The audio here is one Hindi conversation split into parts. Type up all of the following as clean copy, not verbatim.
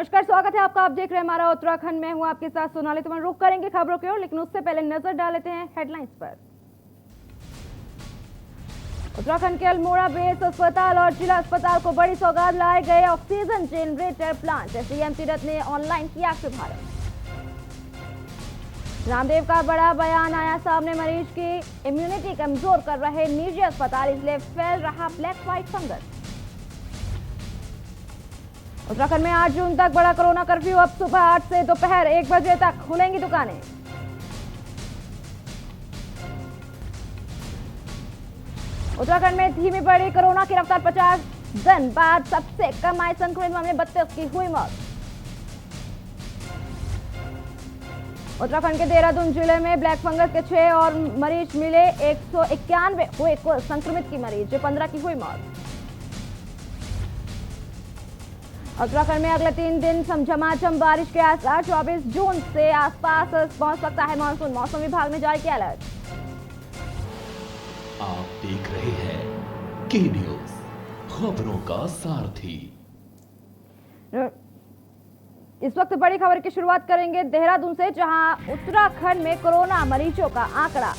नमस्कार, स्वागत है आपका। आप देख रहे हैं हमारा उत्तराखंड में हूं आपके साथ सोनाली। तो हम रुक करेंगे खबरों की ओर, लेकिन उससे पहले नजर डाल लेते हैं हेडलाइंस पर। उत्तराखंड के अल्मोड़ा बेस अस्पताल और जिला अस्पताल को बड़ी सौगात लाए गए oxygen generator plant. CM Tirath ने ऑनलाइन किया शुभारंभ। रामदेव का बड़ा बयान आया सामने, मरीज की इम्यूनिटी कमजोर कर रहे निजी अस्पताल, इसलिए फैल रहा ब्लैक व्हाइट फंगस। उत्तराखंड में 8 जून तक बड़ा कोरोना कर्फ्यू। अब सुबह 8 से दोपहर 1 बजे तक खुलेंगी दुकानें। उत्तराखंड में धीमी बढ़ी कोरोना की रफ्तार। 50 दिन बाद सबसे कम आए संक्रमित मामले, 32 की हुई मौत। उत्तराखंड के देहरादून जिले में ब्लैक फंगस के 6 और मरीज मिले। 191 हुए कुल संक्रमित की मरीज, 15 की हुई मौत। उत्तराखंड में अगले 3 दिन झमाझम बारिश के आसार। 24 जून से आसपास पहुंच सकता है मानसून, मौसम विभाग ने जारी किया अलर्ट। आप देख रहे हैं के न्यूज, खबरों का सारथी। इस वक्त बड़ी खबर की शुरुआत करेंगे देहरादून से, जहां उत्तराखंड में कोरोना मरीजों का आंकड़ा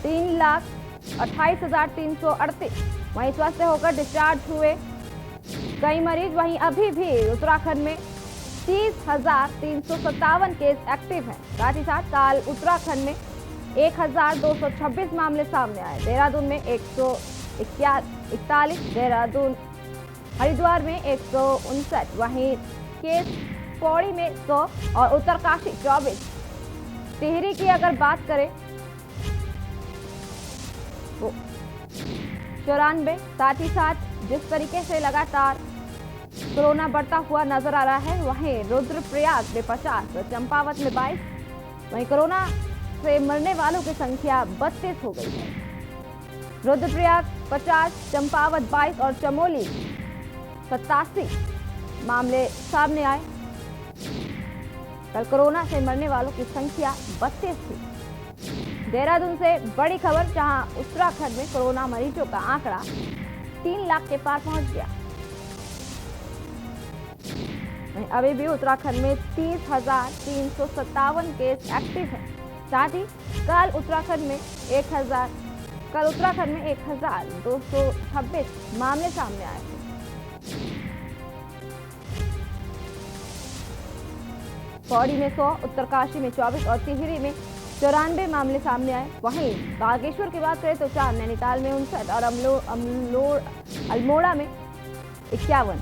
3,28,338। वहीं स्वस्थ होकर डिस्चार्ज हुए कई मरीज। वहीं अभी भी उत्तराखंड में 30,357 केस एक्टिव हैं। साथ ही साथ कल उत्तराखंड में 1,226 मामले सामने आए। देहरादून में 141, देहरादून हरिद्वार में 159, वहीं केस पौड़ी में 100 और उत्तरकाशी 24। टिहरी की अगर बात करें तो 94। साथ ही साथ जिस तरीके से लगातार कोरोना बढ़ता हुआ नजर आ रहा है, वहीं रुद्रप्रयाग में 50, चंपावत में 22, वहीं कोरोना से मरने वालों की संख्या 32 हो गई है। रुद्रप्रयाग 50, चंपावत 22 और चमोली 87 मामले सामने आए। कल कोरोना से मरने वालों की संख्या 32 थी। देहरादून से बड़ी खबर, जहां उत्तराखंड में कोरोना मरीजों का आंकड़ा 3 लाख के पार पहुंच गया। अभी भी उत्तराखंड में 30,357 केस एक्टिव हैं। साथ ही कल उत्तराखंड में 1,226 मामले सामने आए थे। पौड़ी में 100, उत्तरकाशी में 24 और टिहरी में 94 मामले सामने आए। वहीं बागेश्वर की बात करें तो 4, नैनीताल में 59 और अल्मोड़ा में 51।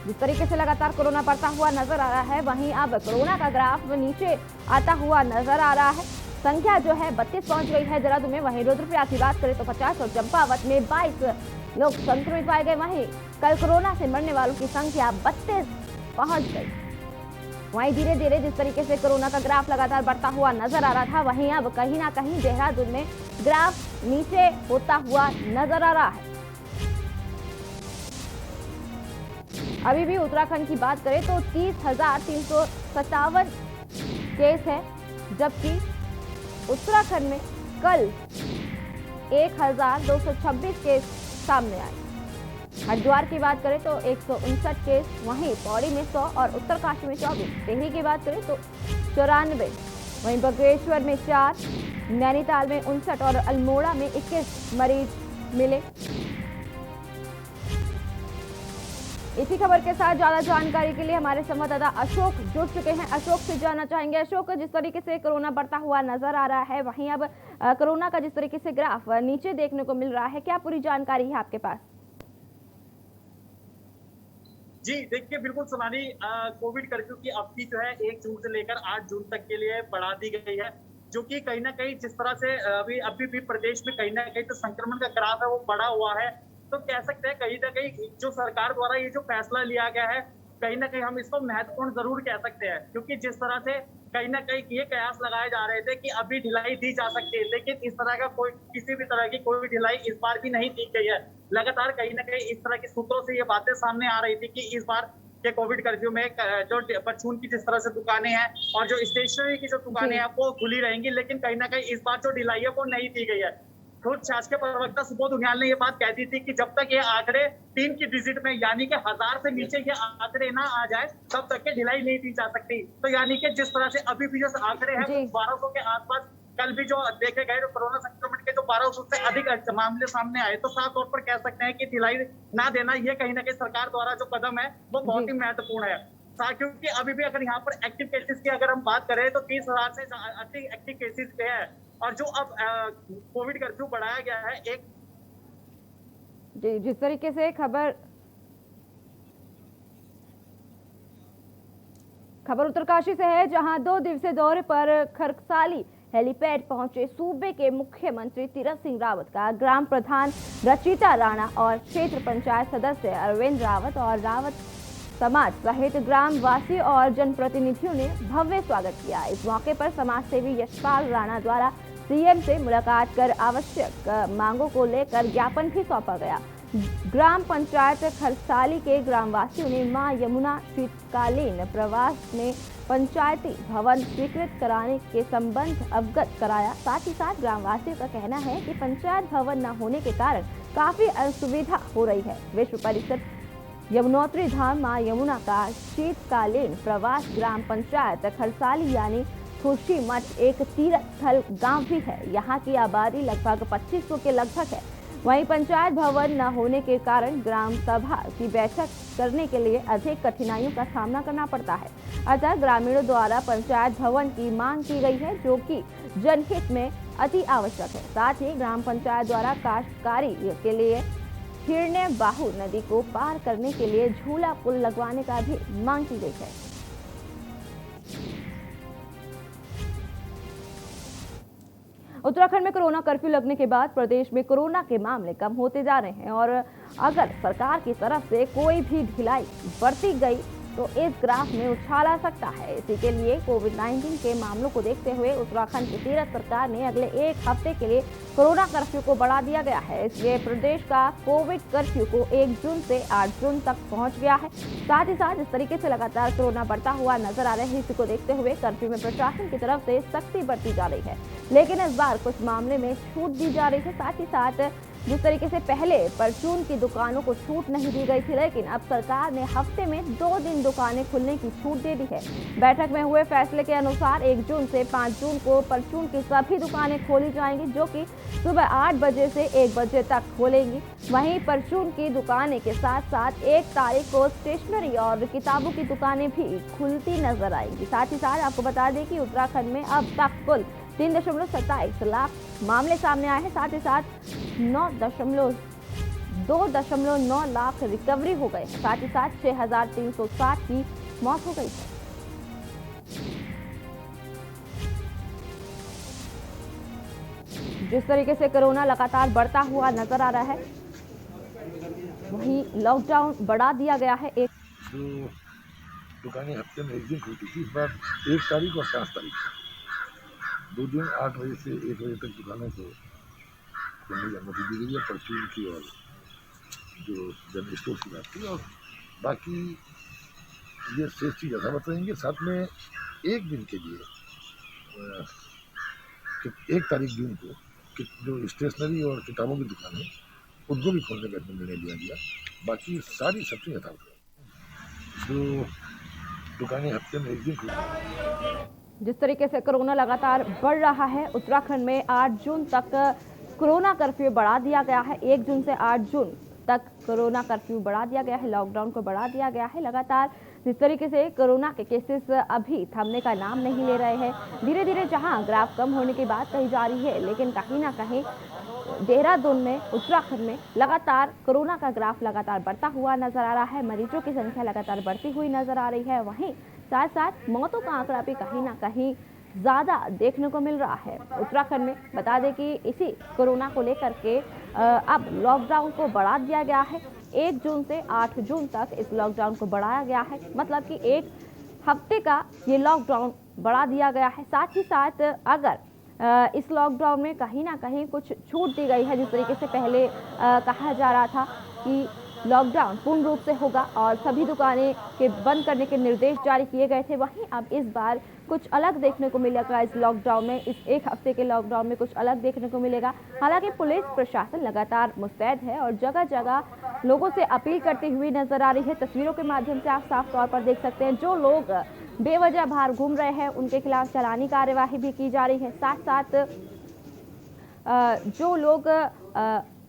जिस तरीके से लगातार कोरोना बढ़ता हुआ नजर आ रहा है, वहीं अब कोरोना का ग्राफ नीचे आता हुआ नजर आ रहा है। संख्या जो है 32 पहुंच गई है देहरादून में। वहीं रुद्रप्रयाग की बात करें तो 50 और चंपावत में 22 लोग संक्रमित पाए गए। वहीं कल कोरोना से मरने वालों की संख्या 32 पहुंच गई। वहीं धीरे धीरे जिस तरीके से कोरोना का ग्राफ लगातार बढ़ता हुआ नजर आ रहा था, वहीं अब कहीं ना कहीं देहरादून में ग्राफ नीचे होता हुआ नजर आ रहा है। अभी भी उत्तराखंड की बात करें तो 30,357 केस है, जबकि उत्तराखंड में कल 1,226 केस सामने आए। हरिद्वार की बात करें तो 159 केस, वहीं पौड़ी में 100 और उत्तरकाशी में 24। टिहरी की बात करें तो 94, वहीं बागेश्वर में 4, नैनीताल में 59 और अल्मोड़ा में 21 मरीज मिले। इसी खबर के साथ ज्यादा जानकारी के लिए हमारे संवाददाता अशोक जुड़ चुके हैं। अशोक से जानना चाहेंगे, अशोक, जिस तरीके से कोरोना बढ़ता हुआ नजर आ रहा है, वहीं अब कोरोना का जिस तरीके से ग्राफ नीचे देखने को मिल रहा है, क्या पूरी जानकारी है आपके पास? जी देखिए, बिल्कुल सोनाली, कोविड कर्फ्यू की अवधि जो है 1 जून से लेकर 8 जून तक के लिए बढ़ा दी गई है, जो कि कहीं ना कहीं जिस तरह से अभी भी प्रदेश में कहीं ना कहीं तो संक्रमण का ग्राफ है वो बढ़ा हुआ है। तो कह सकते हैं कहीं ना कहीं जो सरकार द्वारा ये जो फैसला लिया गया है, कहीं ना कहीं हम इसको महत्वपूर्ण जरूर कह सकते हैं, क्योंकि जिस तरह से कहीं ना कहीं ये कयास लगाए जा रहे थे कि अभी ढिलाई दी जा सकती है, लेकिन इस तरह का कोई किसी भी तरह की कोई ढिलाई इस बार भी नहीं दी गई है। लगातार कहीं ना कहीं इस तरह के सूत्रों से ये बातें सामने आ रही थी कि इस बार कि कोविड कर्फ्यू में जो परचून की जिस तरह से दुकानें हैं और जो स्टेशनरी की जो दुकानें हैं वो खुली रहेंगी, लेकिन कहीं ना कहीं इस बार जो ढिलाई है वो नहीं दी गई है। खुद शासकीय प्रवक्ता सुबोध उनियाल ने ये बात कह दी थी कि जब तक ये आंकड़े 3 की डिजिट में यानी कि 1000 से नीचे ये आंकड़े ना आ जाए तब तक के ढिलाई नहीं दी जा सकती। तो यानी कि जिस तरह से अभी भी जो आंकड़े हैं वो 1200 के आसपास, कल भी जो देखे गए जो कोरोना संक्रमण के जो 1200 से अधिक मामले सामने आए, तो साफ तौर पर कह सकते हैं कि ढिलाई ना देना ये कहीं ना कहीं सरकार द्वारा जो कदम है वो बहुत ही महत्वपूर्ण है। क्योंकि अभी भी अगर यहाँ पर एक्टिव केसेस की अगर हम बात करें तो 30,000 से अधिक एक्टिव केसेस पे है। और जो अब कोविड कर्फ्यू बढ़ाया गया है एक जी, जिस तरीके से खबर उत्तरकाशी से है, जहां 2 दिवसीय दौरे पर खरसाली हेलीपैड पहुंचे सूबे के मुख्यमंत्री तीरथ सिंह रावत का ग्राम प्रधान रचिता राणा और क्षेत्र पंचायत सदस्य अरविंद रावत और रावत समाज सहित ग्राम वासी और जनप्रतिनिधियों ने भव्य स्वागत किया। इस मौके पर समाज सेवी यशपाल राणा द्वारा सीएम से मुलाकात कर आवश्यक मांगों को लेकर ज्ञापन भी सौंपा गया। ग्राम पंचायत खरसाली के ग्रामवासियों ने मां यमुना शीतकालीन प्रवास में पंचायती भवन स्वीकृत कराने के संबंध अवगत कराया। साथ ही साथ ग्रामवासियों का कहना है कि पंचायत भवन न होने के कारण काफी असुविधा हो रही है। विश्व परिषद यमुनोत्री धाम मां यमुना का शीतकालीन प्रवास ग्राम पंचायत खरसाली यानी खुर्शी मठ एक तीर्थ स्थल गांव भी है। यहाँ की आबादी लगभग 2500 के लगभग है। वहीं पंचायत भवन न होने के कारण ग्राम सभा की बैठक करने के लिए अधिक कठिनाइयों का सामना करना पड़ता है। अतः ग्रामीणों द्वारा पंचायत भवन की मांग की गई है, जो कि जनहित में अति आवश्यक है। साथ ही ग्राम पंचायत द्वारा काश्तकारी के लिए हिरण्य बाहु नदी को पार करने के लिए झूला पुल लगवाने का भी मांग की गई है। उत्तराखंड में कोरोना कर्फ्यू लगने के बाद प्रदेश में कोरोना के मामले कम होते जा रहे हैं और अगर सरकार की तरफ से कोई भी ढिलाई बरती गई तो इस ग्राफ में उछाल आ सकता है। इसी के लिए कोविड-19 के मामलों को देखते हुए उत्तराखंड की तीरथ सरकार ने अगले 1 हफ्ते के लिए कोरोना कर्फ्यू को बढ़ा दिया गया है। इसलिए प्रदेश का कोविड कर्फ्यू को 1 जून से 8 जून तक पहुंच गया है। साथ ही साथ इस तरीके से लगातार कोरोना बढ़ता हुआ नजर आ रहा है। इसी को देखते हुए कर्फ्यू में प्रशासन की तरफ से सख्ती बरती जा रही है, लेकिन इस बार कुछ मामले में छूट दी जा रही है। साथ ही साथ जिस तरीके से पहले परचून की दुकानों को छूट नहीं दी गई थी, लेकिन अब सरकार ने हफ्ते में 2 दिन दुकानें खुलने की छूट दे दी है। बैठक में हुए फैसले के अनुसार 1 जून से 5 जून को परचून की सभी दुकानें खोली जाएंगी, जो कि सुबह 8 बजे से 1 बजे तक खोलेंगी। वहीं परचून की दुकानें के साथ साथ 1 तारीख को स्टेशनरी और किताबों की दुकानें भी खुलती नजर आएंगी। साथ ही साथ आपको बता दें कि उत्तराखंड में अब तक कुल 3.27 लाख मामले सामने आए हैं। साथ ही साथ 2.9 लाख रिकवरी हो गए हैं। साथ ही साथ 6,360 की मौत हो गई है। जिस तरीके से कोरोना लगातार बढ़ता हुआ नजर आ रहा है, वहीं लॉकडाउन बढ़ा दिया गया है। एक जो दुकानें हफ्ते में 1 दिन खुलती थी, इस बार 1 तारीख और 5 तारीख 2 दिन 8 बजे से 1 बजे तक दुकानों को खोलने की अनुमति दी गई है। परचून की और जो जनरल स्टोर की बात की, और बाकी ये शेष चीज़ यथावत रहेंगे। साथ में 1 दिन के लिए 1 तारीख जून को जो स्टेशनरी और किताबों की दुकान है उनको भी खोलने का निर्णय लिया गया। बाकी सारी सब्जी यथावत रहेंगी। जो दुकानें हफ्ते में 1 दिन खुलती। जिस तरीके से कोरोना लगातार बढ़ रहा है, उत्तराखंड में 8 जून तक कोरोना कर्फ्यू बढ़ा दिया गया है। 1 जून से 8 जून तक कोरोना कर्फ्यू बढ़ा दिया गया है, लॉकडाउन को बढ़ा दिया गया है। लगातार जिस तरीके से कोरोना के केसेस अभी थमने का नाम नहीं ले रहे हैं, धीरे धीरे जहां ग्राफ कम होने की बात कही जा रही है, लेकिन कहीं ना कहीं देहरादून में, उत्तराखंड में लगातार कोरोना का ग्राफ लगातार बढ़ता हुआ नजर आ रहा है। मरीजों की संख्या लगातार बढ़ती हुई नजर आ रही है। वहीं साथ साथ मौतों का आंकड़ा भी कहीं ना कहीं ज़्यादा देखने को मिल रहा है उत्तराखंड में। बता दें कि इसी कोरोना को लेकर के अब लॉकडाउन को बढ़ा दिया गया है। 1 जून से 8 जून तक इस लॉकडाउन को बढ़ाया गया है, मतलब कि 1 हफ्ते का ये लॉकडाउन बढ़ा दिया गया है। साथ ही साथ अगर इस लॉकडाउन में कहीं ना कहीं कुछ छूट दी गई है, जिस तरीके से पहले कहा जा रहा था कि लॉकडाउन पूर्ण रूप से होगा और सभी दुकानें के बंद करने के निर्देश जारी किए गए थे। वहीं अब इस बार कुछ अलग देखने को मिलेगा। इस लॉकडाउन में, इस एक हफ्ते के लॉकडाउन में कुछ अलग देखने को मिलेगा। हालांकि पुलिस प्रशासन लगातार मुस्तैद है और जगह जगह लोगों से अपील करती हुई नजर आ रही है। तस्वीरों के माध्यम से आप साफ तौर पर देख सकते हैं, जो लोग बेवजह बाहर घूम रहे हैं उनके खिलाफ चालानी कार्यवाही भी की जा रही है। साथ साथ जो लोग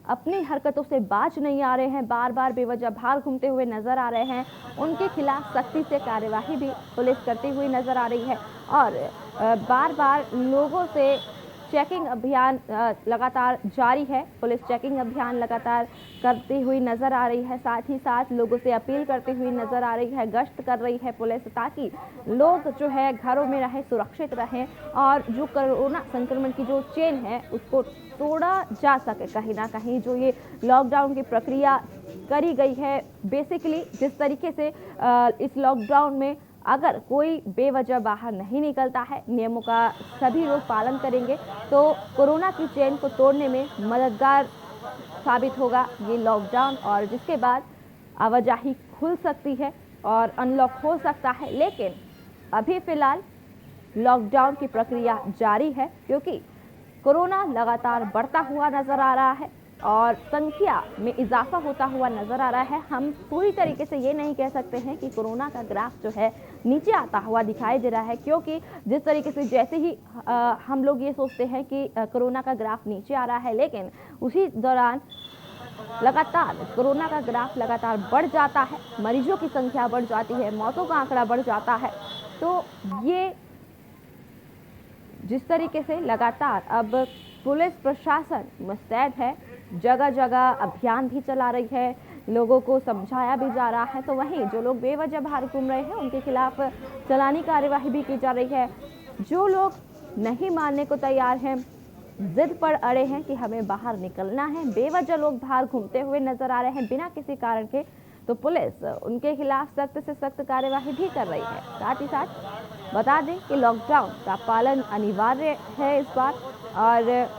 अपनी हरकतों से बाज नहीं आ रहे हैं, बार बार बेवजह बाहर घूमते हुए नजर आ रहे हैं, उनके खिलाफ सख्ती से कार्यवाही भी पुलिस करती हुई नजर आ रही है। और बार बार लोगों से चेकिंग अभियान लगातार जारी है। पुलिस चेकिंग अभियान लगातार करती हुई नजर आ रही है। साथ ही साथ लोगों से अपील करती हुई नजर आ रही है। गश्त कर रही है पुलिस, ताकि लोग जो है घरों में रहें, सुरक्षित रहें और जो कोरोना संक्रमण की जो चेन है उसको तोड़ा जा सके। कहीं ना कहीं जो ये लॉकडाउन की प्रक्रिया करी गई है, बेसिकली जिस तरीके से इस लॉकडाउन में अगर कोई बेवजह बाहर नहीं निकलता है, नियमों का सभी लोग पालन करेंगे, तो कोरोना की चेन को तोड़ने में मददगार साबित होगा ये लॉकडाउन। और जिसके बाद आवाजाही खुल सकती है और अनलॉक हो सकता है। लेकिन अभी फिलहाल लॉकडाउन की प्रक्रिया जारी है, क्योंकि कोरोना लगातार बढ़ता हुआ नजर आ रहा है और संख्या में इजाफा होता हुआ नजर आ रहा है। हम पूरी तरीके से ये नहीं कह सकते हैं कि कोरोना का ग्राफ जो है नीचे आता हुआ दिखाई दे रहा है, क्योंकि जिस तरीके से जैसे ही हम लोग ये सोचते हैं कि कोरोना का ग्राफ नीचे आ रहा है, लेकिन उसी दौरान लगातार कोरोना का ग्राफ लगातार बढ़ जाता है, मरीजों की संख्या बढ़ जाती है, मौतों का आंकड़ा बढ़ जाता है। तो ये जिस तरीके से लगातार अब पुलिस प्रशासन मुस्तैद है, जगह जगह अभियान भी चला रही है, लोगों को समझाया भी जा रहा है, तो वहीं जो लोग बेवजह बाहर घूम रहे हैं उनके खिलाफ चालानी कार्यवाही भी की जा रही है। जो लोग नहीं मानने को तैयार हैं, जिद पर अड़े हैं कि हमें बाहर निकलना है, बेवजह लोग बाहर घूमते हुए नजर आ रहे हैं बिना किसी कारण के, तो पुलिस उनके खिलाफ सख्त से सख्त कार्यवाही भी कर रही है। साथ ही साथ बता दें कि लॉकडाउन का पालन अनिवार्य है इस बार, और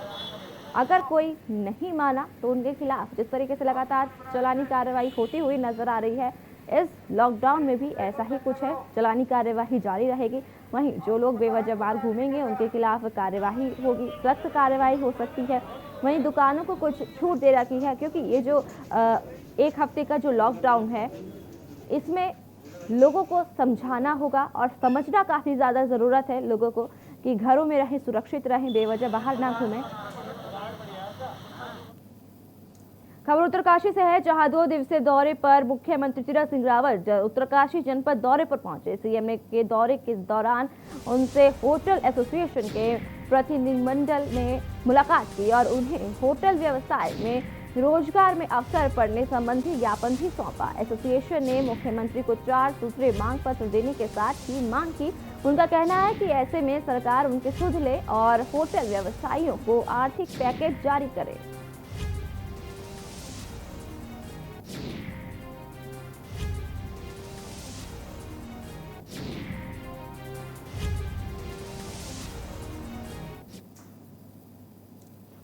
अगर कोई नहीं माना तो उनके खिलाफ जिस तरीके से लगातार चालानी कार्रवाई होती हुई नजर आ रही है, इस लॉकडाउन में भी ऐसा ही कुछ है, चालानी कार्यवाही जारी रहेगी। वहीं जो लोग बेवजह बाहर घूमेंगे उनके खिलाफ कार्यवाही होगी, सख्त कार्यवाही हो सकती है। वहीं दुकानों को कुछ छूट दे रखी है, क्योंकि ये जो एक हफ्ते का जो लॉकडाउन है, इसमें लोगों को समझाना होगा और समझना काफ़ी ज़्यादा ज़रूरत है लोगों को कि घरों में रहें, सुरक्षित रहें, बेवजह बाहर ना घूमें। खबर उत्तरकाशी से है, जहां 2 दिवसीय दौरे पर मुख्यमंत्री तीरथ सिंह रावत उत्तरकाशी जनपद दौरे पर पहुंचे। सीएम के दौरे के दौरान उनसे होटल एसोसिएशन के प्रतिनिधिमंडल ने मुलाकात की और उन्हें होटल व्यवसाय में रोजगार में अवसर पड़ने संबंधी ज्ञापन भी सौंपा। एसोसिएशन ने मुख्यमंत्री को 4 सूत्रीय मांग पत्र देने के साथ ही मांग की। उनका कहना है कि ऐसे में सरकार उनके सुध ले और होटल व्यवसायियों को आर्थिक पैकेज जारी करे।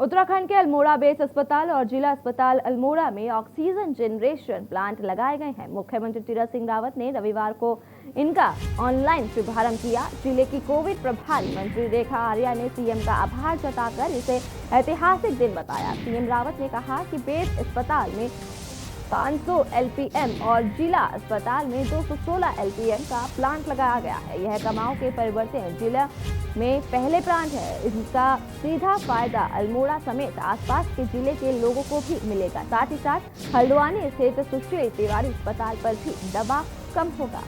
उत्तराखंड के अल्मोड़ा बेस अस्पताल और जिला अस्पताल अल्मोड़ा में ऑक्सीजन जनरेशन प्लांट लगाए गए हैं। मुख्यमंत्री तीरथ सिंह रावत ने रविवार को इनका ऑनलाइन शुभारंभ किया। जिले की कोविड प्रभारी मंत्री रेखा आर्या ने सीएम का आभार जताकर इसे ऐतिहासिक दिन बताया। सीएम रावत ने कहा कि बेस अस्पताल में 500 एलपीएम और जिला अस्पताल में 216 एलपीएम का प्लांट लगाया गया है। यह कमाओं के परिवर्तन जिला में पहले प्लांट है। इसका सीधा फायदा अल्मोड़ा समेत आसपास के जिले के लोगों को भी मिलेगा। साथ ही साथ हल्द्वानी स्थित सुशील तिवारी अस्पताल पर भी दबाव कम होगा।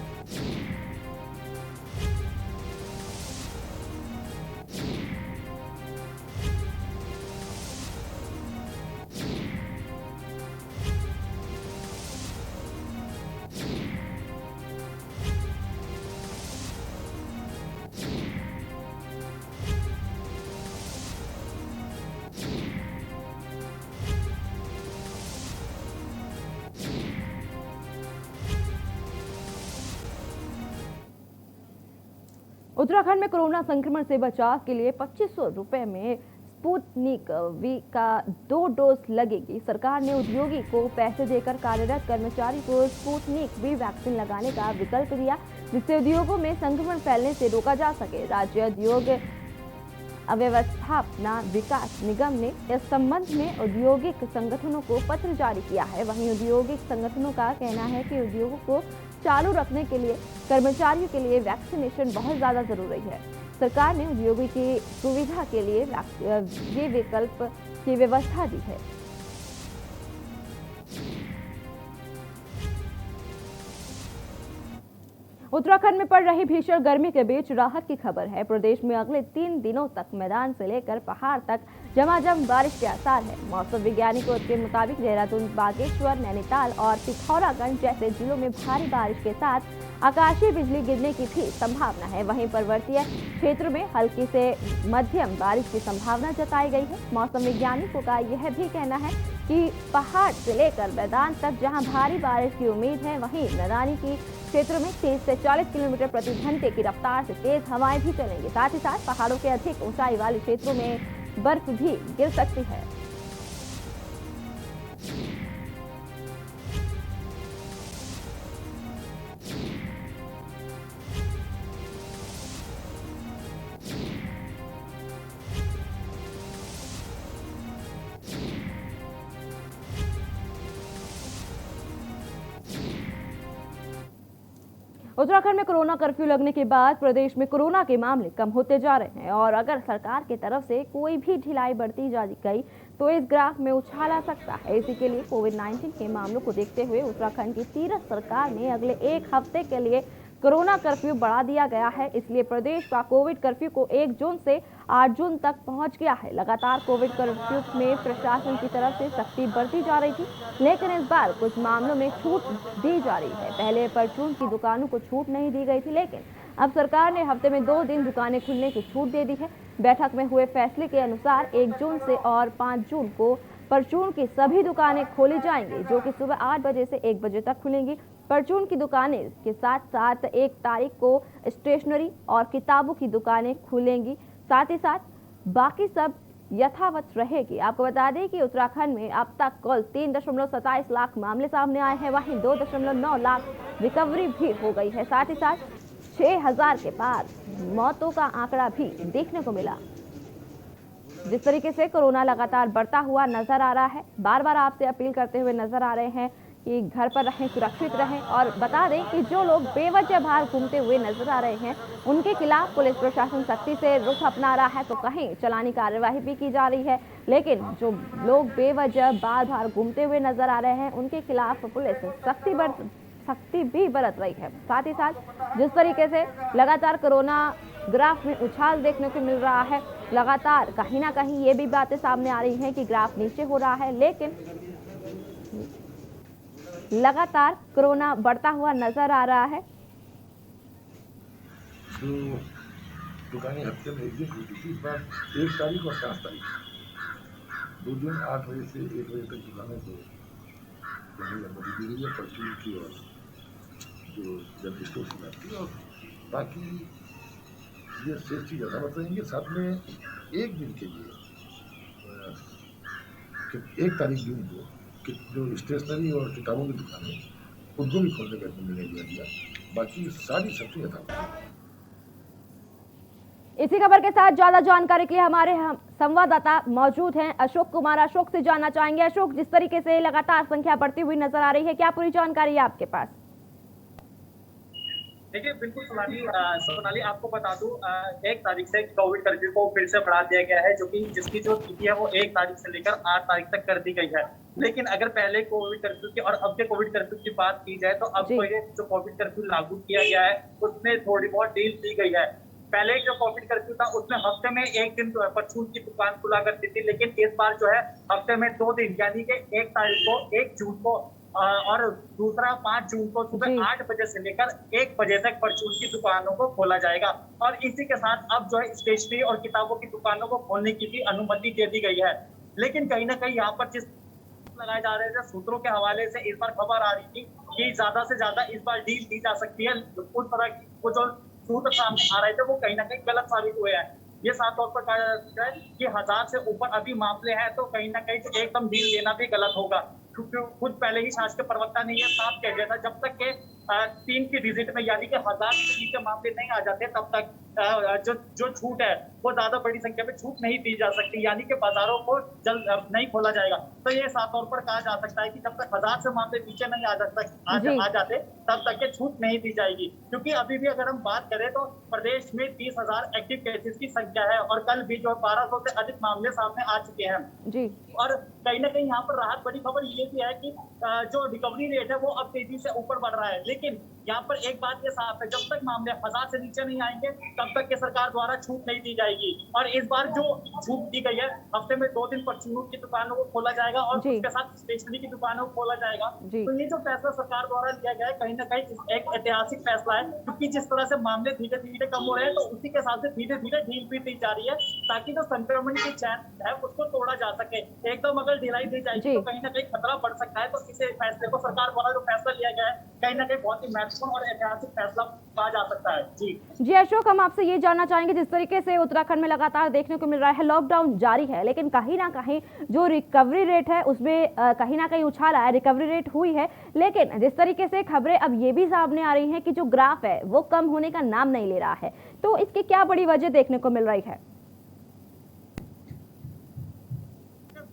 उत्तराखंड में कोरोना संक्रमण से बचाव के लिए 2500 रुपए में स्पुतनिक वी का 2 डोज लगेगी। सरकार ने उद्योगी को पैसे देकर कार्यरत कर्मचारी को स्पुतनिक वी वैक्सीन लगाने का विकल्प दिया, जिससे उद्योगों में संक्रमण फैलने से रोका जा सके। राज्य उद्योग अव्यवस्थापना विकास निगम ने इस संबंध में औद्योगिक संगठनों को पत्र जारी किया है। वहीं औद्योगिक संगठनों का कहना है कि उद्योगों को चालू रखने के लिए कर्मचारियों के लिए वैक्सीनेशन बहुत ज्यादा जरूरी है। सरकार ने उद्योगों की सुविधा के लिए ये विकल्प की व्यवस्था दी है। उत्तराखंड में पड़ रही भीषण गर्मी के बीच राहत की खबर है। प्रदेश में अगले 3 दिनों तक मैदान से लेकर पहाड़ तक झमाझम बारिश के आसार है। मौसम वैज्ञानिकों के मुताबिक देहरादून, बागेश्वर, नैनीताल और पिथौरागढ़ जैसे जिलों में भारी बारिश के साथ आकाशीय बिजली गिरने की भी संभावना है। वहीं पर्वतीय क्षेत्र में हल्की से मध्यम बारिश की संभावना जताई गई है। मौसम वैज्ञानिकों का यह भी कहना है कि पहाड़ से लेकर मैदान तक जहां भारी बारिश की उम्मीद है, वहीं मैदानी की क्षेत्र में 30 से 40 किलोमीटर प्रति घंटे की रफ्तार से तेज हवाएं भी चलेंगी। साथ ही साथ पहाड़ों के अधिक ऊंचाई वाले क्षेत्रों में बर्फ भी गिर सकती है। उत्तराखंड में कोरोना कर्फ्यू लगने के बाद प्रदेश में कोरोना के मामले कम होते जा रहे हैं और अगर सरकार की तरफ से कोई भी ढिलाई बढ़ती जा गई तो इस ग्राफ में उछाल आ सकता है। इसी के लिए कोविड-19 के मामलों को देखते हुए उत्तराखंड की तीरथ सरकार ने अगले 1 हफ्ते के लिए कोरोना कर्फ्यू बढ़ा दिया गया है। इसलिए प्रदेश का कोविड कर्फ्यू को 1 जून से 8 जून तक पहुंच गया है। लगातार कोविड कर्फ्यू में प्रशासन की तरफ से सख्ती बढ़ती जा रही थी, लेकिन इस बार कुछ मामलों में छूट दी जा रही है। पहले परचून की दुकानों को छूट नहीं दी गई थी, लेकिन अब सरकार ने हफ्ते में 2 दिन दुकानें खुलने की छूट दे दी है। बैठक में हुए फैसले के अनुसार 1 जून से और 5 जून को परचून की सभी दुकानें खोली जाएंगी, जो कि सुबह 8 बजे से 1 बजे तक खुलेंगी। परचून की दुकानें के साथ साथ 1 तारीख को स्टेशनरी और किताबों की दुकानें खुलेंगी। साथ ही साथ बाकी सब यथावत रहेगी। आपको बता दें कि उत्तराखंड में अब तक कुल 3.27 लाख मामले सामने आए हैं, वहीं 2.9 लाख रिकवरी भी हो गई है। साथ ही साथ 6000 के पार मौतों का आंकड़ा भी देखने को मिला। जिस तरीके से कोरोना लगातार बढ़ता हुआ नजर आ रहा है, बार बार आपसे अपील करते हुए नजर आ रहे हैं कि घर पर रहें, सुरक्षित रहें। और बता दें कि जो लोग बेवजह बाहर घूमते हुए नजर आ रहे हैं, उनके खिलाफ पुलिस प्रशासन सख्ती से रुख अपना रहा है, तो कहीं चालानी कार्यवाही भी की जा रही है। लेकिन जो लोग बेवजह बाहर घूमते हुए नजर आ रहे हैं, उनके खिलाफ पुलिस सख्ती भी बरत रही है। साथ ही साथ जिस तरीके से लगातार कोरोना ग्राफ में उछाल देखने को मिल रहा है, लगातार कहीं ना कहीं ये भी बातें सामने आ रही हैं कि ग्राफ नीचे हो रहा है, लेकिन लगातार कोरोना बढ़ता हुआ नजर आ रहा है। जो दुकानें हफ्ते में 1 दिन खुलती थी, इस बार 1 तारीख और 5 तारीख 2 दिन 8 बजे से 1 बजे तक दुकानें को खुलने की अनुमति दी गई है। परचून की और जो जनरल स्टोर की बात की, और बाकी ये शेष चीज ऐसा बताएंगे। साथ में 1 दिन के लिए 1 तारीख जून को जो स्टेशनरी और किताबों की दुकानें, उनको भी खोलने का निर्णय लिया। बाकी सारी सब्जी यथावत। इसी खबर के साथ ज्यादा जानकारी के लिए हमारे संवाददाता मौजूद हैं अशोक कुमार। अशोक से जानना चाहेंगे, अशोक, जिस तरीके से लगातार संख्या बढ़ती हुई नजर आ रही है, क्या पूरी जानकारी है आपके पास? देखिए, बिल्कुल सोनाली, आपको बता दूं, 1 तारीख से कोविड कर्फ्यू को फिर से बढ़ा दिया गया है, जिसकी जो तिथि है वो 1 तारीख से लेकर 8 तारीख तक कर दी गई है। लेकिन अगर पहले कोविड कर्फ्यू की और अब के कोविड कर्फ्यू की बात की जाए, तो अब तो ये जो कोविड कर्फ्यू लागू किया गया है उसमें थोड़ी बहुत ढील दी गई है। पहले जो कोविड कर्फ्यू था उसमें हफ्ते में 1 दिन परचून की दुकान खुला करती थी, लेकिन इस बार जो है हफ्ते में 2 दिन, यानी कि 1 तारीख को, 1 जून को और दूसरा 5 जून को सुबह 8 बजे से लेकर 1 बजे तक परचून की दुकानों को खोला जाएगा। और इसी के साथ अब जो है स्टेशनरी और किताबों की दुकानों को खोलने की भी अनुमति दे दी गई है। लेकिन कहीं ना कहीं यहाँ पर जिस लगाए जा रहे थे, सूत्रों के हवाले से इस बार खबर आ रही थी कि ज्यादा से ज्यादा इस बार डील दी जा सकती है। उस तरह की वो जो सूत्र सामने आ रहे थे वो कहीं ना कहीं गलत साबित हुए हैं। ये साफ तौर पर कहा जा सकता है कि 1000 से ऊपर अभी मामले हैं, तो कहीं ना कहीं तो एकदम ढील देना भी गलत होगा, क्योंकि खुद पहले ही शासकीय प्रवक्ता ने यह साफ कह दिया था, जब तक के 3 की डिजिट में यानी कि 1000 से नीचे मामले नहीं आ जाते, तब तक जो छूट है वो ज्यादा बड़ी संख्या में छूट नहीं दी जा सकती, यानी कि बाजारों को जल्द नहीं खोला जाएगा। तो ये साफ तौर पर कहा जा सकता है कि जब तक 1000 से मामले नीचे नहीं आ जाते तब तक के छूट नहीं दी जाएगी, क्योंकि अभी भी अगर हम बात करें तो प्रदेश में 30,000 एक्टिव केसेस की संख्या है और कल भी जो 1200 से अधिक मामले सामने आ चुके हैं जी। और कहीं ना कहीं यहाँ पर राहत बड़ी खबर ये भी है कि जो रिकवरी रेट है वो अब तेजी से ऊपर बढ़ रहा है, लेकिन यहाँ पर एक बात ये साफ है, जब तक मामले 1000 से नीचे नहीं आएंगे तब तक के सरकार द्वारा छूट नहीं दी जाएगी। और इस बार जो छूट दी गई है, हफ्ते में 2 दिन परचून की दुकानों को खोला जाएगा और उसके साथ स्टेशनरी की दुकानों को खोला जाएगा। तो ये जो फैसला सरकार द्वारा लिया गया है कहीं ना कहीं एक ऐतिहासिक फैसला है, क्योंकि जिस तरह से मामले धीरे धीरे कम हो रहे हैं, तो उसी के साथ धीरे धीरे ढील भी दी जा रही है, ताकि जो संक्रमण की चैन है उसको तोड़ा जा सके। एकदम अगर ढिलाई दी जाएगी तो कहीं ना कहीं खतरा बढ़ सकता है। तो इस फैसले को सरकार द्वारा जो फैसला लिया गया है कहीं ना कहीं बहुत ही महत्वपूर्ण और ऐतिहासिक फैसला कहा जा सकता है। जी अशोक, हम आपसे ये जानना चाहेंगे, जिस तरीके से उत्तराखंड में लगातार देखने को मिल रहा है लॉकडाउन जारी है, लेकिन कहीं ना कहीं जो रिकवरी रेट है उसमें कहीं ना कहीं उछाल आया, रिकवरी रेट हुई है, लेकिन जिस तरीके से खबरें अब ये भी सामने आ रही हैं कि जो ग्राफ है वो कम होने का नाम नहीं ले रहा है, तो इसकी क्या बड़ी वजह देखने को मिल रही है?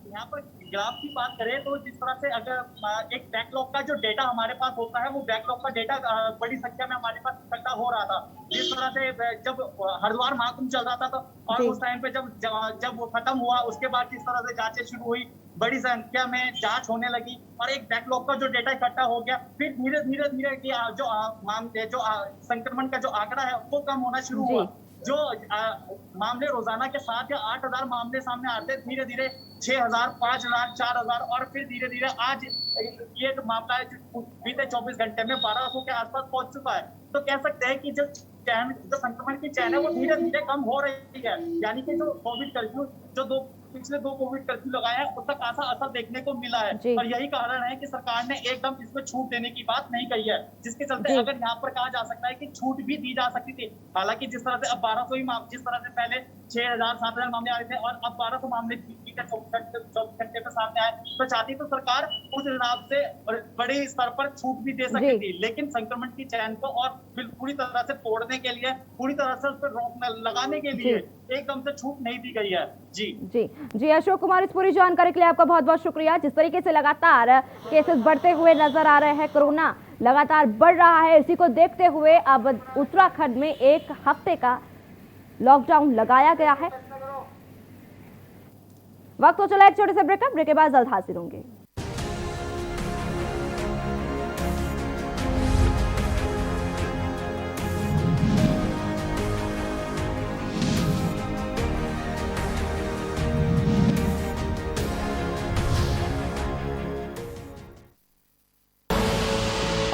यहाँ पर ग्राफ की बात करें तो जिस तरह से अगर एक बैकलॉग का जो डेटा हमारे पास होता है, वो बैकलॉग का डेटा बड़ी संख्या में हमारे पास इकट्ठा हो रहा था। जिस तरह से जब हरिद्वार महाकुंभ चल रहा था तो और उस टाइम पे जब वो खत्म हुआ, उसके बाद जिस तरह से जांचें शुरू हुई, बड़ी संख्या में जांच होने लगी और एक बैकलॉग का जो डेटा इकट्ठा हो गया, फिर धीरे धीरे जो मामले जो संक्रमण का जो आंकड़ा है वो कम होना शुरू हुआ। जो मामले रोजाना के 7 या 8,000 मामले सामने आते, धीरे धीरे 6,000, 5,000, 4,000 और फिर धीरे धीरे आज ये जो मामला है बीते 24 घंटे में 1200 के आसपास पहुंच चुका है। तो कह सकते हैं कि जो संक्रमण की चैन है वो धीरे धीरे कम हो रही है, यानी कि जो कोविड कर्फ्यू जो पिछले 2 कोविड कर्फ्यू लगाए हैं उसका खासा असर देखने को मिला है। और यही कारण है कि सरकार ने एकदम इसमें छूट देने की बात नहीं कही है, जिसके चलते अगर यहाँ पर कहा जा सकता है कि छूट भी दी जा सकती थी। हालांकि जिस तरह से अब 1200 ही जिस तरह से पहले 6,000 7,000 मामले आ रहे थे और अब 1200 मामले 24 घंटे में सामने आए, तो चाहती तो सरकार उस हिसाब से बड़े स्तर पर छूट भी दे सकती थी, लेकिन संक्रमण की चैन को और पूरी तरह से तोड़ने के लिए, पूरी तरह से उस पर रोक लगाने के लिए एकदम से छूट नहीं दी गई है। जी अशोक कुमार, इस पूरी जानकारी के लिए आपका बहुत बहुत शुक्रिया। जिस तरीके से लगातार केसेस बढ़ते हुए नजर आ रहे हैं, कोरोना लगातार बढ़ रहा है, इसी को देखते हुए अब उत्तराखंड में 1 हफ्ते का लॉकडाउन लगाया गया है। वक्त तो चला एक छोटे से ब्रेक के बाद जल्द हाजिर होंगे।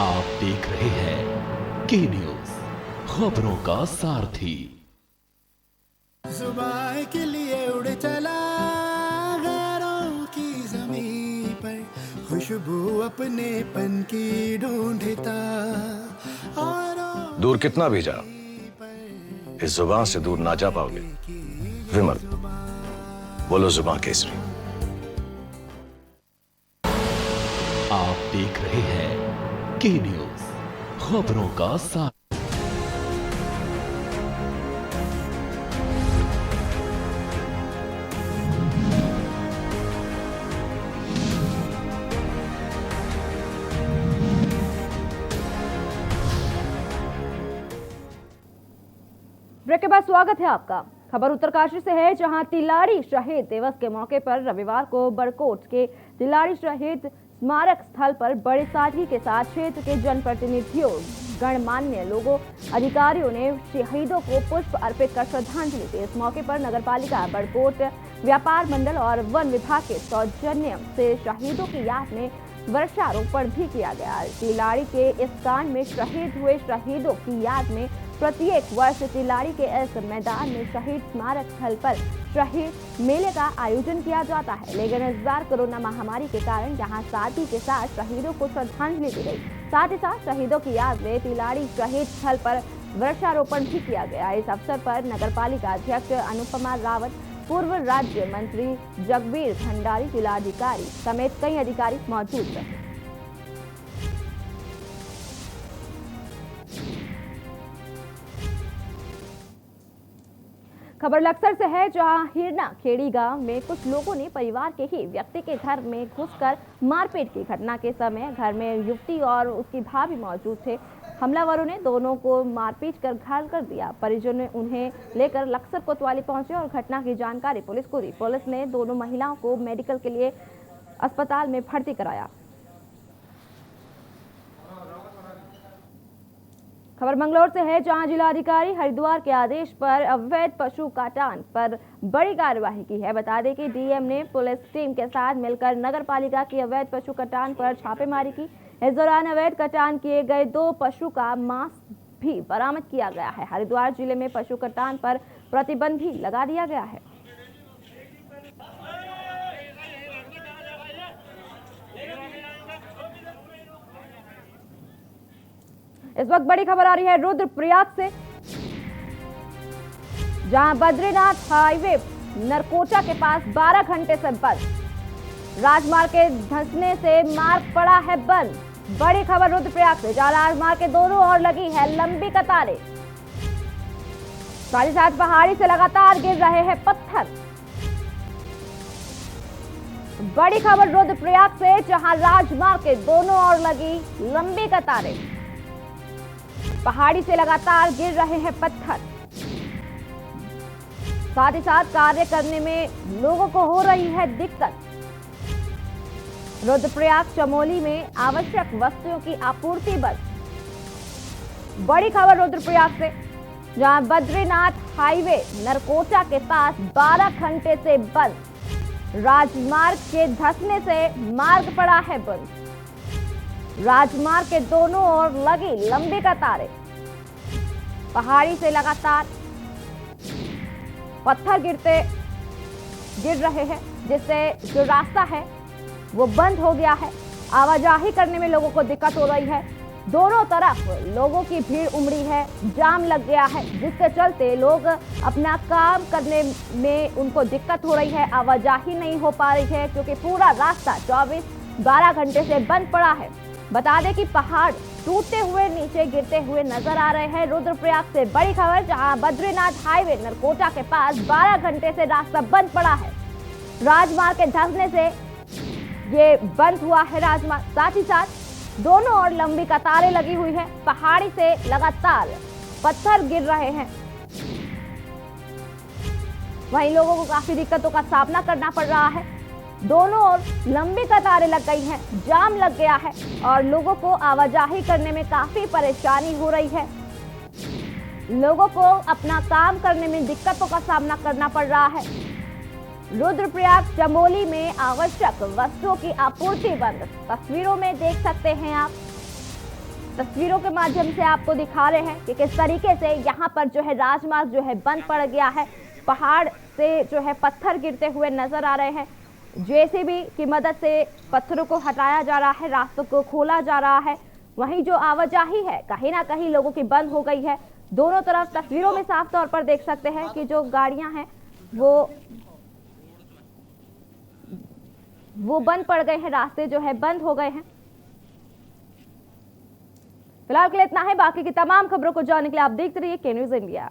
आप देख रहे हैं के न्यूज, खबरों का सारथी। सुबह के लिए उड़ चला गैरों की ज़मीं पर, खुशबू अपने पन की ढूंढता और दूर कितना भी जा, इस जुबान से दूर ना जा पाओगे। विमल, बोलो जुबान केसरी। आप देख रहे हैं के न्यूज, खबरों का सारथी। ब्रेक के बाद स्वागत है आपका। खबर उत्तरकाशी से है, जहां तिलारी शहीद दिवस के मौके पर रविवार को बड़कोट के तिलारी शहीद स्मारक स्थल पर बड़ी सादगी के साथ क्षेत्र के जनप्रतिनिधियों, गणमान्य लोगों, अधिकारियों ने शहीदों को पुष्प अर्पित कर श्रद्धांजलि दी। इस मौके पर नगरपालिका बड़कोट, व्यापार मंडल और वन विभाग के सौजन्य से शहीदों की याद में वृक्षारोपण भी किया गया। तिलारी के इस कांड में शहीद हुए शहीदों की याद में प्रत्येक वर्ष तिलारी के इस मैदान में शहीद स्मारक स्थल पर शहीद मेले का आयोजन किया जाता है, लेकिन इस बार कोरोना महामारी के कारण यहां साथी के साथ शहीदों को श्रद्धांजलि दी गई। साथ ही साथ शहीदों की याद में तिलारी शहीद स्थल पर वृक्षारोपण भी किया गया। इस अवसर पर नगरपालिका अध्यक्ष अनुपमा रावत, पूर्व राज्य मंत्री जगबीर भंडारी, जिलाधिकारी समेत कई अधिकारी मौजूद रहे। खबर लक्सर से है, जहां हिरना खेड़ी गांव में कुछ लोगों ने परिवार के ही व्यक्ति के घर में घुसकर मारपीट की। घटना के समय घर में युवती और उसकी भाभी मौजूद थे। हमलावरों ने दोनों को मारपीट कर घायल कर दिया। परिजनों ने उन्हें लेकर लक्सर कोतवाली पहुंचे और घटना की जानकारी पुलिस को दी। पुलिस ने दोनों महिलाओं को मेडिकल के लिए अस्पताल में भर्ती कराया। खबर मंगलौर से है, जहां जिलाधिकारी हरिद्वार के आदेश पर अवैध पशु काटान पर बड़ी कार्यवाही की है। बता दें कि डीएम ने पुलिस टीम के साथ मिलकर नगर पालिका की अवैध पशु कटान पर छापेमारी की। इस दौरान अवैध कटान किए गए 2 पशु का मांस भी बरामद किया गया है। हरिद्वार जिले में पशु कटान पर प्रतिबंध भी लगा दिया गया है। इस वक्त बड़ी खबर आ रही है रुद्रप्रयाग से, जहां बद्रीनाथ हाईवे नरकोटा के पास 12 घंटे से बंद। राजमार्ग के धंसने से मार्ग पड़ा है बंद। बड़ी खबर रुद्रप्रयाग से, जहां राजमार्ग के दोनों ओर लगी है लंबी कतारें। साथ ही साथ पहाड़ी से लगातार गिर रहे हैं पत्थर। बड़ी खबर रुद्रप्रयाग से, जहां राजमार्ग के दोनों ओर लगी लंबी कतारें। पहाड़ी से लगातार गिर रहे हैं पत्थर। साथ ही साथ कार्य करने में लोगों को हो रही है दिक्कत। रुद्रप्रयाग चमोली में आवश्यक वस्तुओं की आपूर्ति बंद। बड़ी खबर रुद्रप्रयाग से, जहां बद्रीनाथ हाईवे नरकोटा के पास 12 घंटे से बंद। राजमार्ग के धंसने से मार्ग पड़ा है बंद। राजमार्ग के दोनों ओर लगी लंबी कतारें। पहाड़ी से लगातार पत्थर गिर रहे हैं, जिससे जो रास्ता है वो बंद हो गया है। आवाजाही करने में लोगों को दिक्कत हो रही है। दोनों तरफ लोगों की भीड़ उमड़ी है, जाम लग गया है, जिसके चलते लोग अपना काम करने में उनको दिक्कत हो रही है। आवाजाही नहीं हो पा रही है, क्योंकि पूरा रास्ता 12 घंटे से बंद पड़ा है। बता दें कि पहाड़ टूटते हुए नीचे गिरते हुए नजर आ रहे हैं। रुद्रप्रयाग से बड़ी खबर, जहां बद्रीनाथ हाईवे नरकोटा के पास 12 घंटे से रास्ता बंद पड़ा है। राजमार्ग के धंसने से ये बंद हुआ है राजमार्ग। साथ ही साथ दोनों ओर लंबी कतारें लगी हुई है। पहाड़ी से लगातार पत्थर गिर रहे हैं। वहीं लोगों को काफी दिक्कतों का सामना करना पड़ रहा है। दोनों ओर लंबी कतारें लग गई हैं, जाम लग गया है और लोगों को आवाजाही करने में काफी परेशानी हो रही है। लोगों को अपना काम करने में दिक्कतों का सामना करना पड़ रहा है। रुद्रप्रयाग चमोली में आवश्यक वस्तुओं की आपूर्ति बंद। तस्वीरों में देख सकते हैं आप, तस्वीरों के माध्यम से आपको दिखा रहे हैं कि किस तरीके से यहाँ पर जो है राजमार्ग जो है बंद पड़ गया है। पहाड़ से जो है पत्थर गिरते हुए नजर आ रहे हैं। जेसीबी की मदद से पत्थरों को हटाया जा रहा है, रास्तों को खोला जा रहा है। वहीं जो आवाजाही है कहीं ना कहीं लोगों की बंद हो गई है। दोनों तरफ तस्वीरों में साफ तौर पर देख सकते हैं कि जो गाड़ियां हैं वो बंद पड़ गए हैं, रास्ते जो है बंद हो गए हैं। फिलहाल के लिए इतना है। बाकी की तमाम खबरों को जानने के लिए आप देखते रहिए के न्यूज़ इंडिया।